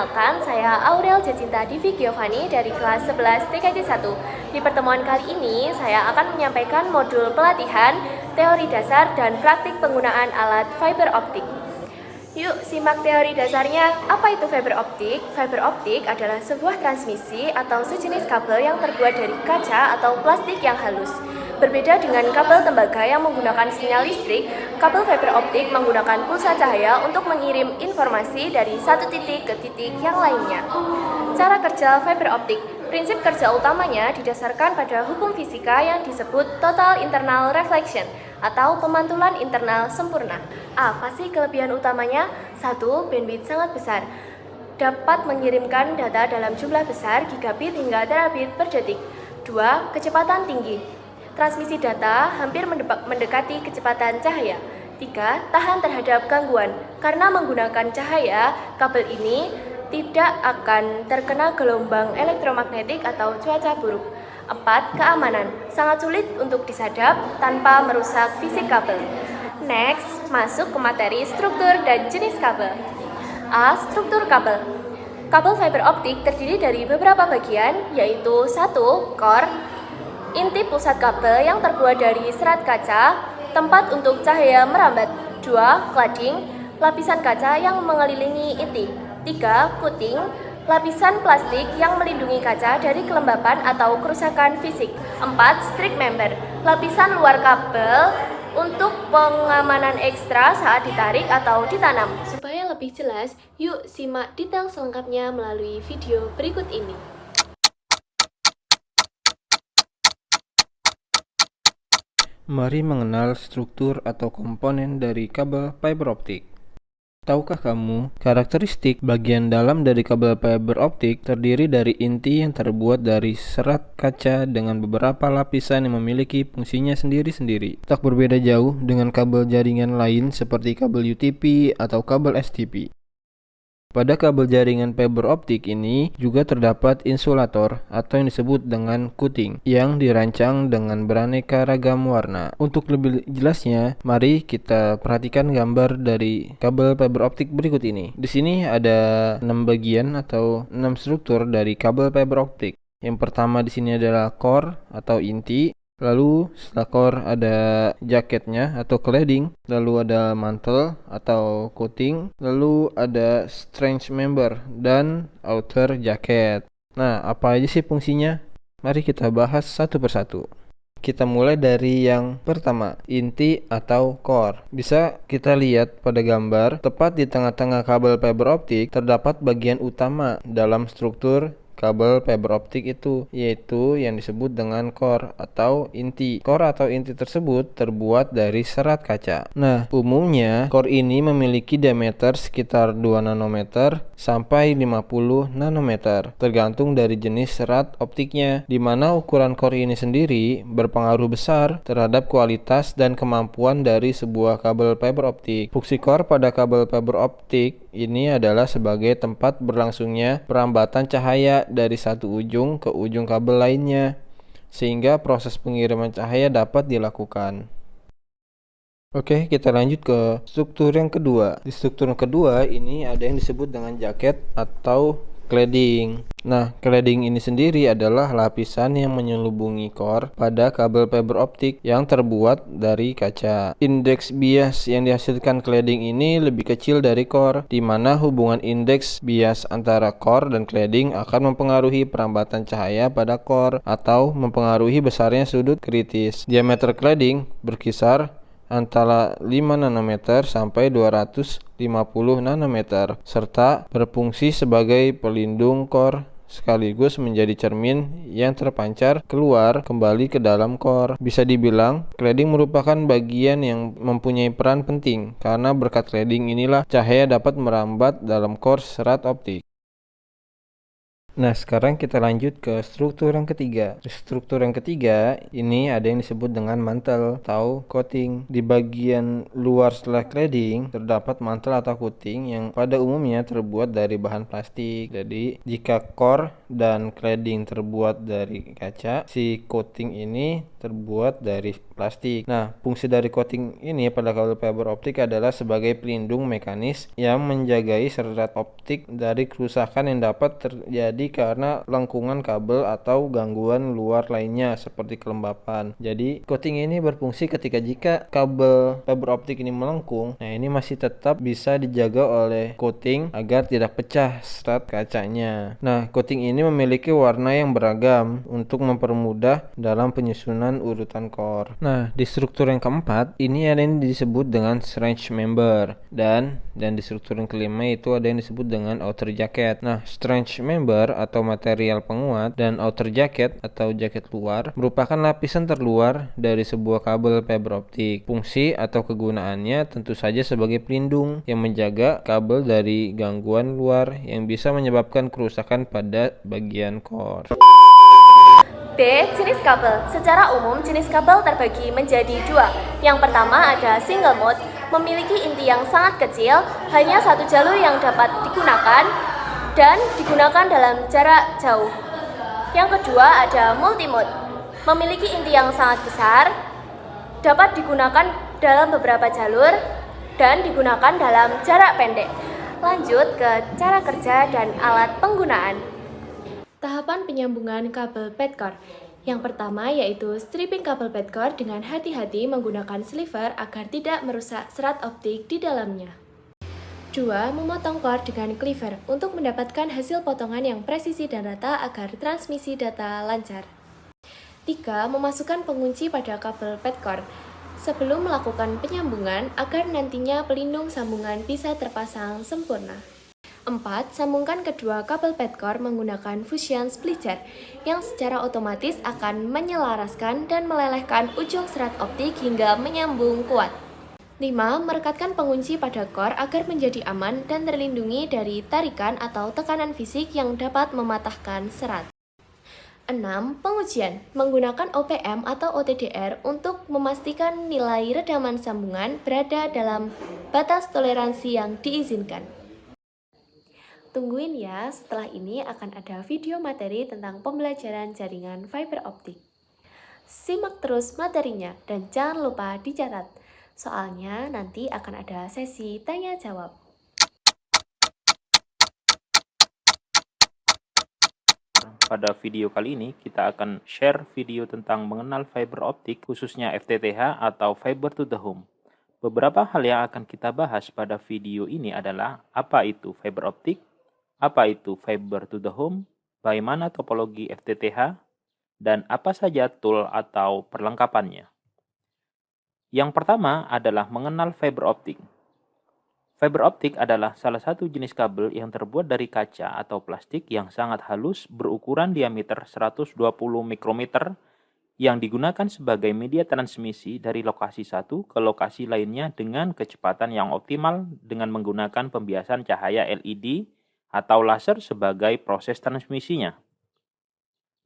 Perkenalkan, saya Aurel Jacinta Divi Giovanni dari kelas 11 TKJ 1. Di pertemuan kali ini, saya akan menyampaikan modul pelatihan, teori dasar, dan praktik penggunaan alat fiber optik. Yuk, simak teori dasarnya. Apa itu fiber optik? Fiber optik adalah sebuah transmisi atau sejenis kabel yang terbuat dari kaca atau plastik yang halus. Berbeda dengan kabel tembaga yang menggunakan sinyal listrik, kabel fiber optik menggunakan pulsa cahaya untuk mengirim informasi dari satu titik ke titik yang lainnya. Cara kerja fiber optik. Prinsip kerja utamanya didasarkan pada hukum fisika yang disebut total internal reflection atau pemantulan internal sempurna. Apa sih kelebihan utamanya? 1. Bandwidth sangat besar. Dapat mengirimkan data dalam jumlah besar gigabit hingga terabit per detik. 2. Kecepatan tinggi. Transmisi data hampir mendekati kecepatan cahaya. 3. Tahan terhadap gangguan. Karena menggunakan cahaya, kabel ini tidak akan terkena gelombang elektromagnetik atau cuaca buruk. 4. Keamanan. Sangat sulit untuk disadap tanpa merusak fisik kabel. Next, masuk ke materi struktur dan jenis kabel. A. Struktur kabel. Kabel fiber optik terdiri dari beberapa bagian, yaitu 1. Core, inti pusat kabel yang terbuat dari serat kaca, tempat untuk cahaya merambat. 2. Cladding, lapisan kaca yang mengelilingi inti. 3. Coating, lapisan plastik yang melindungi kaca dari kelembapan atau kerusakan fisik. 4. Strict member, lapisan luar kabel untuk pengamanan ekstra saat ditarik atau ditanam. Supaya lebih jelas, yuk simak detail selengkapnya melalui video berikut ini. Mari mengenal struktur atau komponen dari kabel fiber optik. Tahukah kamu, karakteristik bagian dalam dari kabel fiber optik terdiri dari inti yang terbuat dari serat kaca dengan beberapa lapisan yang memiliki fungsinya sendiri-sendiri. Tak berbeda jauh dengan kabel jaringan lain seperti kabel UTP atau kabel STP. Pada kabel jaringan fiber optik ini juga terdapat insulator atau yang disebut dengan coating yang dirancang dengan beraneka ragam warna. Untuk lebih jelasnya, mari kita perhatikan gambar dari kabel fiber optik berikut ini. Di sini ada 6 bagian atau 6 struktur dari kabel fiber optik. Yang pertama di sini adalah core atau inti. Lalu setelah core ada jaketnya atau cladding, lalu ada mantle atau coating, lalu ada strange member dan outer jacket. Nah, apa aja sih fungsinya? Mari kita bahas satu persatu. Kita mulai dari yang pertama, inti atau core. Bisa kita lihat pada gambar, tepat di tengah-tengah kabel fiber optik terdapat bagian utama dalam struktur kabel fiber optik itu, yaitu yang disebut dengan core atau inti. Core atau inti tersebut terbuat dari serat kaca. Nah, umumnya core ini memiliki diameter sekitar 2 nanometer sampai 50 nanometer, tergantung dari jenis serat optiknya, di mana ukuran core ini sendiri berpengaruh besar terhadap kualitas dan kemampuan dari sebuah kabel fiber optik. Fungsi core pada kabel fiber optik ini adalah sebagai tempat berlangsungnya perambatan cahaya dari satu ujung ke ujung kabel lainnya, sehingga proses pengiriman cahaya dapat dilakukan. Oke, kita lanjut ke struktur yang kedua. Di struktur yang kedua ini ada yang disebut dengan jaket atau cladding. Nah, cladding ini sendiri adalah lapisan yang menyelubungi core pada kabel fiber optik yang terbuat dari kaca. Indeks bias yang dihasilkan cladding ini lebih kecil dari core, di mana hubungan indeks bias antara core dan cladding akan mempengaruhi perambatan cahaya pada core atau mempengaruhi besarnya sudut kritis. Diameter cladding berkisar antara 5 nanometer sampai 250 nanometer serta berfungsi sebagai pelindung core sekaligus menjadi cermin yang terpancar keluar kembali ke dalam core. Bisa dibilang, cladding merupakan bagian yang mempunyai peran penting karena berkat cladding inilah cahaya dapat merambat dalam core serat optik. Nah, sekarang kita lanjut ke struktur yang ketiga. Struktur yang ketiga ini ada yang disebut dengan mantel atau coating. Di bagian luar setelah cladding terdapat mantel atau coating yang pada umumnya terbuat dari bahan plastik. Jadi, jika core dan cladding terbuat dari kaca, si coating ini terbuat dari plastik. Nah, fungsi dari coating ini pada kabel fiber optik adalah sebagai pelindung mekanis yang menjagai serat optik dari kerusakan yang dapat terjadi karena lengkungan kabel atau gangguan luar lainnya seperti kelembapan. Jadi, coating ini berfungsi jika kabel fiber optik ini melengkung. Nah, ini masih tetap bisa dijaga oleh coating agar tidak pecah serat kacanya. Nah, coating ini memiliki warna yang beragam untuk mempermudah dalam penyusunan urutan core. Nah, di struktur yang keempat, ini ada yang disebut dengan strange member dan di struktur yang kelima itu ada yang disebut dengan outer jacket. Nah, strange member atau material penguat dan outer jacket atau jaket luar merupakan lapisan terluar dari sebuah kabel fiber optik. Fungsi atau kegunaannya tentu saja sebagai pelindung yang menjaga kabel dari gangguan luar yang bisa menyebabkan kerusakan pada bagian core. B. Jenis kabel. Secara umum, jenis kabel terbagi menjadi dua. Yang pertama ada single mode, memiliki inti yang sangat kecil, hanya satu jalur yang dapat digunakan dan digunakan dalam jarak jauh. Yang kedua ada multimode, memiliki inti yang sangat besar, dapat digunakan dalam beberapa jalur dan digunakan dalam jarak pendek. Lanjut ke cara kerja dan alat penggunaan. Tahapan penyambungan kabel petcore. Yang pertama yaitu stripping kabel petcore dengan hati-hati menggunakan sliver agar tidak merusak serat optik di dalamnya. 2. Memotong core dengan cleaver untuk mendapatkan hasil potongan yang presisi dan rata agar transmisi data lancar. 3. Memasukkan pengunci pada kabel petcore sebelum melakukan penyambungan agar nantinya pelindung sambungan bisa terpasang sempurna. 4. Sambungkan kedua kabel petcore menggunakan fusion splitter yang secara otomatis akan menyelaraskan dan melelehkan ujung serat optik hingga menyambung kuat. 5. Merekatkan pengunci pada core agar menjadi aman dan terlindungi dari tarikan atau tekanan fisik yang dapat mematahkan serat. 6. Pengujian menggunakan OPM atau OTDR untuk memastikan nilai redaman sambungan berada dalam batas toleransi yang diizinkan. Tungguin ya, setelah ini akan ada video materi tentang pembelajaran jaringan fiber optik. Simak terus materinya dan jangan lupa dicatat. Soalnya nanti akan ada sesi tanya jawab. Pada video kali ini kita akan share video tentang mengenal fiber optik khususnya FTTH atau fiber to the home. Beberapa hal yang akan kita bahas pada video ini adalah apa itu fiber optik, apa itu fiber to the home, bagaimana topologi FTTH, dan apa saja tool atau perlengkapannya. Yang pertama adalah mengenal fiber optik. Fiber optik adalah salah satu jenis kabel yang terbuat dari kaca atau plastik yang sangat halus berukuran diameter 120 mikrometer yang digunakan sebagai media transmisi dari lokasi satu ke lokasi lainnya dengan kecepatan yang optimal dengan menggunakan pembiasan cahaya LED atau laser sebagai proses transmisinya.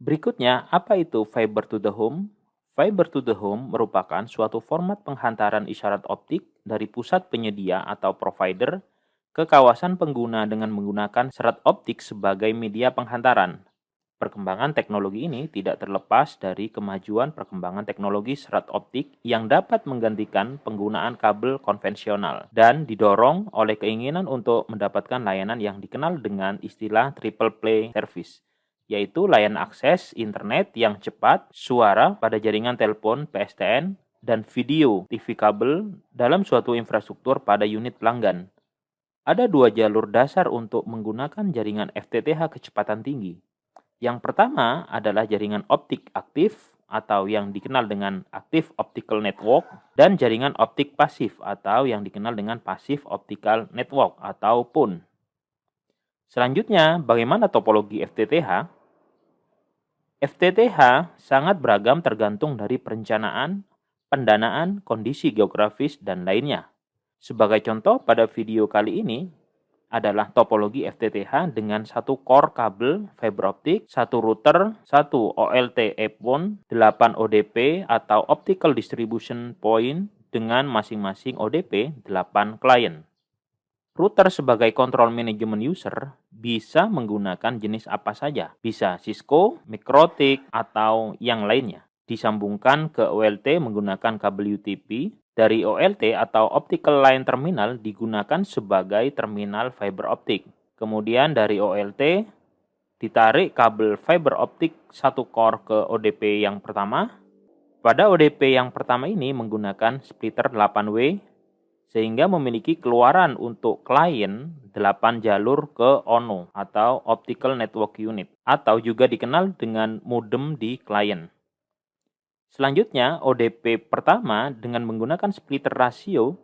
Berikutnya, apa itu fiber to the home? Fiber to the home merupakan suatu format penghantaran isyarat optik dari pusat penyedia atau provider ke kawasan pengguna dengan menggunakan serat optik sebagai media penghantaran. Perkembangan teknologi ini tidak terlepas dari kemajuan perkembangan teknologi serat optik yang dapat menggantikan penggunaan kabel konvensional dan didorong oleh keinginan untuk mendapatkan layanan yang dikenal dengan istilah triple play service, yaitu layanan akses internet yang cepat, suara pada jaringan telepon PSTN, dan video TV kabel dalam suatu infrastruktur pada unit pelanggan. Ada dua jalur dasar untuk menggunakan jaringan FTTH kecepatan tinggi. Yang pertama adalah jaringan optik aktif atau yang dikenal dengan Active Optical Network dan jaringan optik pasif atau yang dikenal dengan Passive Optical Network atau PON. Selanjutnya, bagaimana topologi FTTH? FTTH sangat beragam tergantung dari perencanaan, pendanaan, kondisi geografis, dan lainnya. Sebagai contoh, pada video kali ini adalah topologi FTTH dengan satu core kabel fiber optik, satu router, satu OLT F1, 8 ODP atau Optical Distribution Point dengan masing-masing ODP 8 klien. Router sebagai control management user bisa menggunakan jenis apa saja, bisa Cisco, MikroTik, atau yang lainnya. Disambungkan ke OLT menggunakan kabel UTP. Dari OLT atau Optical Line Terminal digunakan sebagai terminal fiber optik. Kemudian dari OLT ditarik kabel fiber optik satu core ke ODP yang pertama. Pada ODP yang pertama ini menggunakan splitter 8W sehingga memiliki keluaran untuk klien 8 jalur ke ONU atau Optical Network Unit atau juga dikenal dengan modem di klien. Selanjutnya, ODP pertama dengan menggunakan splitter rasio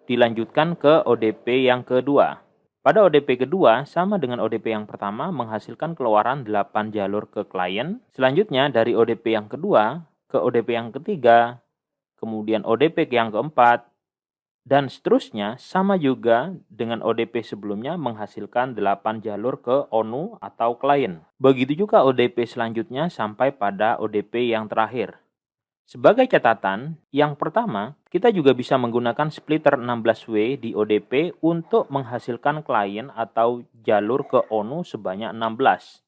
dilanjutkan ke ODP yang kedua. Pada ODP kedua, sama dengan ODP yang pertama, menghasilkan keluaran 8 jalur ke klien. Selanjutnya, dari ODP yang kedua ke ODP yang ketiga, kemudian ODP yang keempat, dan seterusnya, sama juga dengan ODP sebelumnya menghasilkan 8 jalur ke ONU atau klien. Begitu juga ODP selanjutnya sampai pada ODP yang terakhir. Sebagai catatan, yang pertama, kita juga bisa menggunakan splitter 16W di ODP untuk menghasilkan klien atau jalur ke ONU sebanyak 16.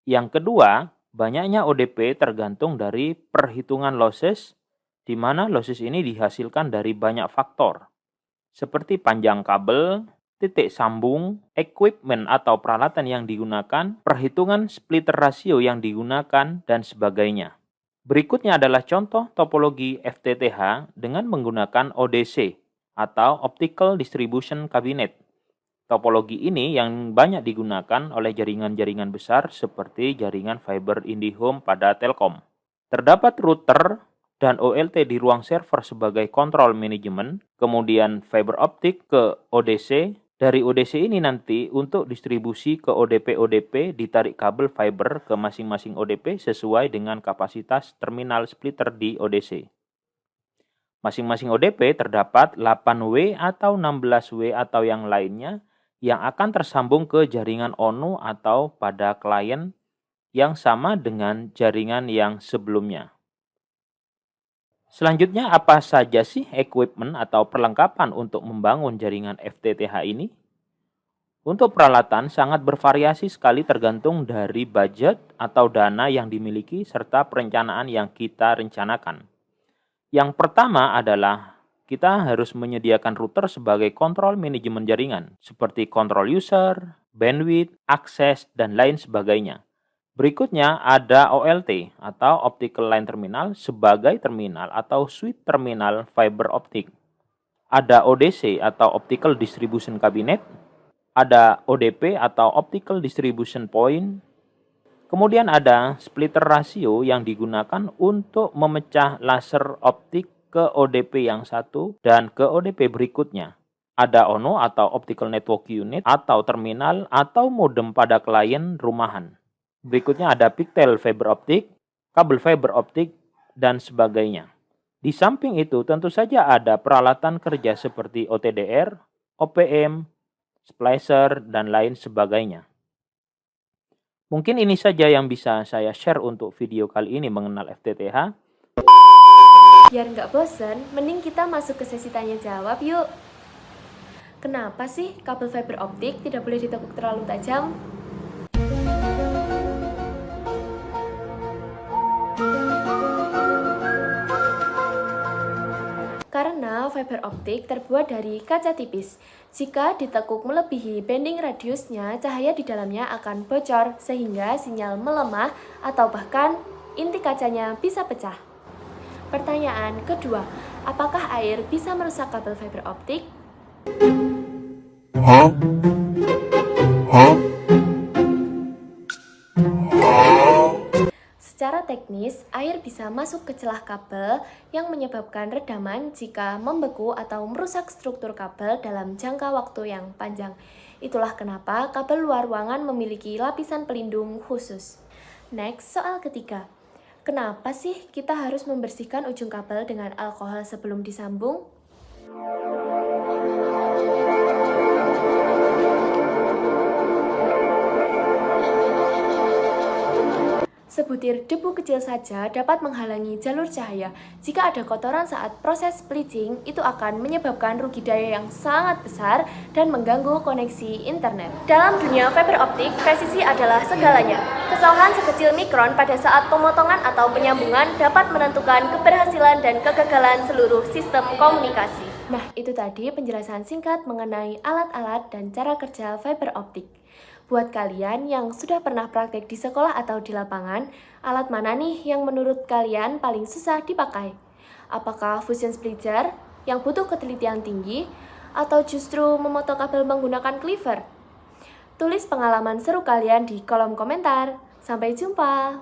Yang kedua, banyaknya ODP tergantung dari perhitungan losses, di mana losses ini dihasilkan dari banyak faktor, seperti panjang kabel, titik sambung, equipment atau peralatan yang digunakan, perhitungan splitter rasio yang digunakan, dan sebagainya. Berikutnya adalah contoh topologi FTTH dengan menggunakan ODC atau Optical Distribution Cabinet. Topologi ini yang banyak digunakan oleh jaringan-jaringan besar seperti jaringan fiber IndiHome pada Telkom. Terdapat router dan OLT di ruang server sebagai control management, kemudian fiber optik ke ODC. Dari ODC ini nanti untuk distribusi ke ODP-ODP ditarik kabel fiber ke masing-masing ODP sesuai dengan kapasitas terminal splitter di ODC. Masing-masing ODP terdapat 8W atau 16W atau yang lainnya yang akan tersambung ke jaringan ONU atau pada klien yang sama dengan jaringan yang sebelumnya. Selanjutnya, apa saja sih equipment atau perlengkapan untuk membangun jaringan FTTH ini? Untuk peralatan sangat bervariasi sekali tergantung dari budget atau dana yang dimiliki serta perencanaan yang kita rencanakan. Yang pertama adalah kita harus menyediakan router sebagai kontrol manajemen jaringan, seperti kontrol user, bandwidth, akses, dan lain sebagainya. Berikutnya ada OLT atau Optical Line Terminal sebagai terminal atau suite terminal fiber optik. Ada ODC atau Optical Distribution Cabinet, ada ODP atau Optical Distribution Point. Kemudian ada splitter rasio yang digunakan untuk memecah laser optik ke ODP yang satu dan ke ODP berikutnya. Ada ONU atau Optical Network Unit atau terminal atau modem pada klien rumahan. Berikutnya ada pigtail fiber optik, kabel fiber optik, dan sebagainya. Di samping itu tentu saja ada peralatan kerja seperti OTDR, OPM, splicer, dan lain sebagainya. Mungkin ini saja yang bisa saya share untuk video kali ini mengenal FTTH. Biar nggak bosen, mending kita masuk ke sesi tanya jawab yuk. Kenapa sih kabel fiber optik tidak boleh ditekuk terlalu tajam? Karena fiber optik terbuat dari kaca tipis. Jika ditekuk melebihi bending radiusnya, cahaya di dalamnya akan bocor sehingga sinyal melemah atau bahkan inti kacanya bisa pecah. Pertanyaan kedua, apakah air bisa merusak kabel fiber optik? Secara teknis, air bisa masuk ke celah kabel yang menyebabkan redaman jika membeku atau merusak struktur kabel dalam jangka waktu yang panjang. Itulah kenapa kabel luar ruangan memiliki lapisan pelindung khusus. Next, soal ketiga. Kenapa sih kita harus membersihkan ujung kabel dengan alkohol sebelum disambung? Sebutir debu kecil saja dapat menghalangi jalur cahaya. Jika ada kotoran saat proses bleaching, itu akan menyebabkan rugi daya yang sangat besar dan mengganggu koneksi internet. Dalam dunia fiber optik, presisi adalah segalanya. Kesalahan sekecil mikron pada saat pemotongan atau penyambungan dapat menentukan keberhasilan dan kegagalan seluruh sistem komunikasi. Nah, itu tadi penjelasan singkat mengenai alat-alat dan cara kerja fiber optik. Buat kalian yang sudah pernah praktek di sekolah atau di lapangan, alat mana nih yang menurut kalian paling susah dipakai? Apakah fusion splitter yang butuh ketelitian tinggi atau justru memotong kabel menggunakan cleaver? Tulis pengalaman seru kalian di kolom komentar. Sampai jumpa!